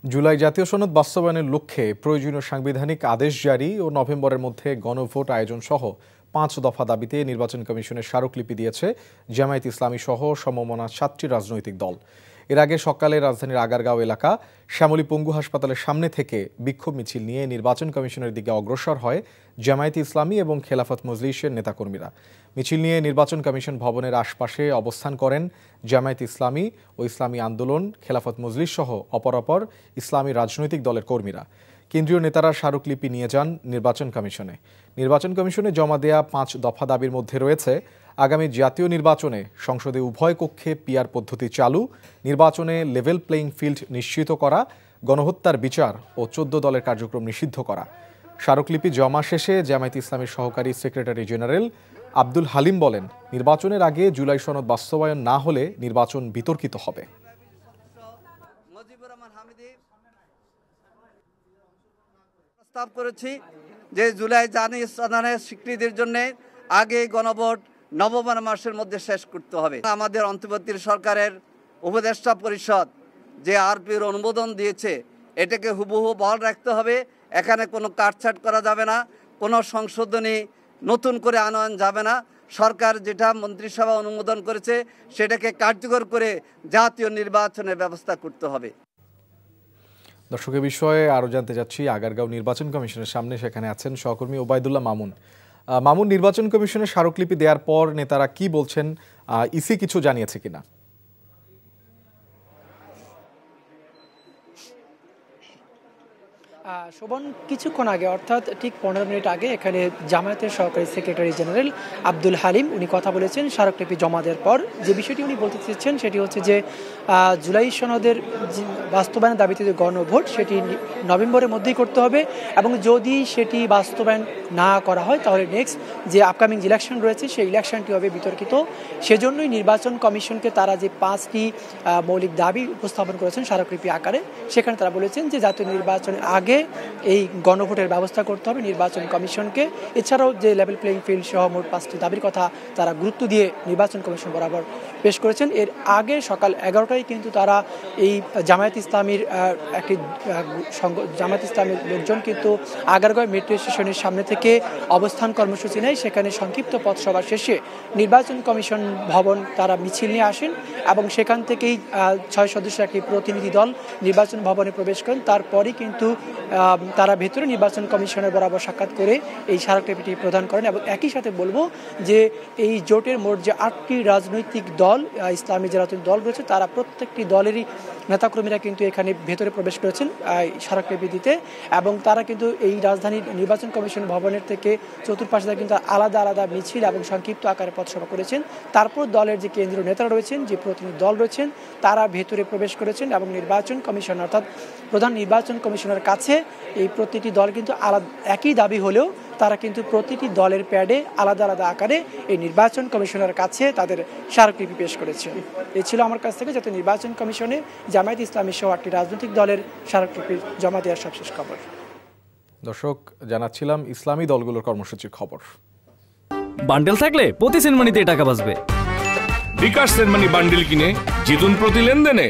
জুলাই জাতীয় সনদ বাস্তবায়নের লক্ষ্যে প্রয়োজনীয় সাংবিধানিক আদেশ জারি ও নভেম্বরের মধ্যে গণভোট আয়োজন সহ ৫ দফা দাবিতে নির্বাচন কমিশনের স্মারকলিপি দিয়েছে জামায়াত ইসলামী সহ সমমনা ৭টি রাজনৈতিক দল। এর আগে সকালে রাজধানীর আগারগাঁও এলাকা শ্যামলী পঙ্গু হাসপাতালের সামনে থেকে বিক্ষোভ মিছিল নিয়ে নির্বাচন কমিশনের দিকে অগ্রসর হয় জামায়াত ইসলামী এবং খেলাফত মজলিসের নেতাকর্মীরা। মিছিল নিয়ে নির্বাচন কমিশন ভবনের আশপাশে অবস্থান করেন জামায়াত ইসলামী ও ইসলামী আন্দোলন, খেলাফত মজলিস সহ অপরাপর ইসলামী রাজনৈতিক দলের কর্মীরা। কেন্দ্রীয় নেতারা স্মারকলিপি নিয়ে যান নির্বাচন কমিশনে। নির্বাচন কমিশনে জমা দেয়া ৫ দফা দাবির মধ্যে রয়েছে আগামী জাতীয় নির্বাচনে সংসদে উভয় কক্ষে পিআর পদ্ধতি চালু, নির্বাচনে লেভেল প্লেইং ফিল্ড নিশ্চিত করা, গণহত্যার বিচার ও ১৪ দলের কার্যক্রম নিষিদ্ধ করা। স্মারকলিপি জমা শেষে জামায়াত ইসলামীর সহকারী সেক্রেটারি জেনারেল আব্দুল হালিম বলেন, নির্বাচনের আগে জুলাই সনদ বাস্তবায়ন না হলে নির্বাচন বিতর্কিত হবে। প্রস্তাব করেছি যে জুলাই জাতীয় সনদের স্বীকৃতির জন্য আগে গণভোট নভেম্বর মাসের মধ্যে শেষ করতে হবে। আমাদের অন্তর্বর্তী সরকারের উপদেষ্টা পরিষদ যে আরপির অনুমোদন দিয়েছে এটাকে হুবহু বহাল রাখতে হবে। এখানে কোনো কাটছাট করা যাবে না, কোনো সংশোধনী নতুন করে আনয়ন যাবে না। সরকার যেটা মন্ত্রিসভা অনুমোদন করেছে সেটাকে কার্যকর করে জাতীয় নির্বাচনের ব্যবস্থা করতে হবে। দর্শকের বিষয়ে আরও জানতে চাচ্ছি আগারগাঁও নির্বাচন কমিশনের সামনে, সেখানে আছেন সহকর্মী ওবায়দুল্লাহ মামুন। মামুন, নির্বাচন কমিশনের স্মারকলিপি দেওয়ার পর নেতারা কি বলছেন, ইসি কিছু জানিয়েছে কিনা? শোভন, কিছুক্ষণ আগে অর্থাৎ ঠিক ১৫ মিনিট আগে এখানে জামায়াতের সহকারী সেক্রেটারি জেনারেল আব্দুল হালিম উনি কথা বলেছেন স্মারকলিপি জমা দেওয়ার পর। যে বিষয়টি উনি বলতে চেয়েছেন সেটি হচ্ছে যে জুলাই সনদের বাস্তবায়নের দাবিতে যে গণভোট সেটি নভেম্বরের মধ্যেই করতে হবে এবং যদি সেটি বাস্তবায়ন না করা হয় তাহলে নেক্সট যে আপকামিং ইলেকশন রয়েছে সেই ইলেকশনটি হবে বিতর্কিত। সেজন্যই নির্বাচন কমিশনকে তারা যে 5টি মৌলিক দাবি উপস্থাপন করেছেন স্মারকলিপি আকারে, সেখানে তারা বলেছেন যে জাতীয় নির্বাচনের আগে এই গণভোটের ব্যবস্থা করতে হবে নির্বাচন কমিশনকে। এছাড়াও যে লেভেল প্লেইং ফিল্ড সহ মোট 5টি দাবির কথা তারা গুরুত্ব দিয়ে নির্বাচন কমিশন বরাবর পেশ করেছেন। এর আগে সকাল 11টায় কিন্তু তারা এই জামায়াত ইসলামীর লোকজন কিন্তু আগারগাঁও মেট্রো স্টেশনের সামনে থেকে অবস্থান কর্মসূচি নেয়। সেখানে সংক্ষিপ্ত পথসভা শেষে নির্বাচন কমিশন ভবন তারা মিছিল নিয়ে আসেন এবং সেখান থেকেই 6 সদস্যের একটি প্রতিনিধি দল নির্বাচন ভবনে প্রবেশ করেন। তারপরই কিন্তু তারা ভেতরে নির্বাচন কমিশনের বরাবর সাক্ষাৎ করে এই স্মারকলিপিটি প্রদান করেন। এবং একই সাথে বলবো যে এই জোটের মোট যে 8টি রাজনৈতিক দল, ইসলামী যে রাজনৈতিক দল রয়েছে তারা প্রত্যেকটি দলেরই নেতাকর্মীরা কিন্তু এখানে ভেতরে প্রবেশ করেছেন স্মারকলিপি দিতে এবং তারা কিন্তু এই রাজধানীর নির্বাচন কমিশন ভবনের থেকে চতুর্পাশে কিন্তু আলাদা আলাদা মিছিল এবং সংক্ষিপ্ত আকারে পথসভা করেছেন। তারপর দলের যে কেন্দ্রীয় নেতারা রয়েছেন, যে প্রতিনিধি দল রয়েছেন তারা ভেতরে প্রবেশ করেছেন এবং নির্বাচন কমিশন অর্থাৎ প্রধান নির্বাচন কমিশনের কাছে এই প্রতিটি দল কিন্তু আলাদা একই দাবি হলেও তারা কিন্তু প্রতিটি দলের প্যাডে আলাদা আলাদা আকারে এই নির্বাচন কমিশনের কাছে তাদের স্মারকলিপি পেশ করেছে। এই ছিল আমার কাছ থেকে যাতে নির্বাচন কমিশনে জামায়াত ইসলামী সহ 8টি রাজনৈতিক দলের স্মারকলিপি জমা দেওয়ার সবশেষ খবর। দর্শক, জানাচ্ছিলাম ইসলামী দলগুলোর কর্মসূচির খবর। বান্ডেল থাকলে প্রতি সেনমানিতে টাকা বাঁচবে। বিকাশ সেনমানি বান্ডেল কিনে জিতুন প্রতি লেনদেনে।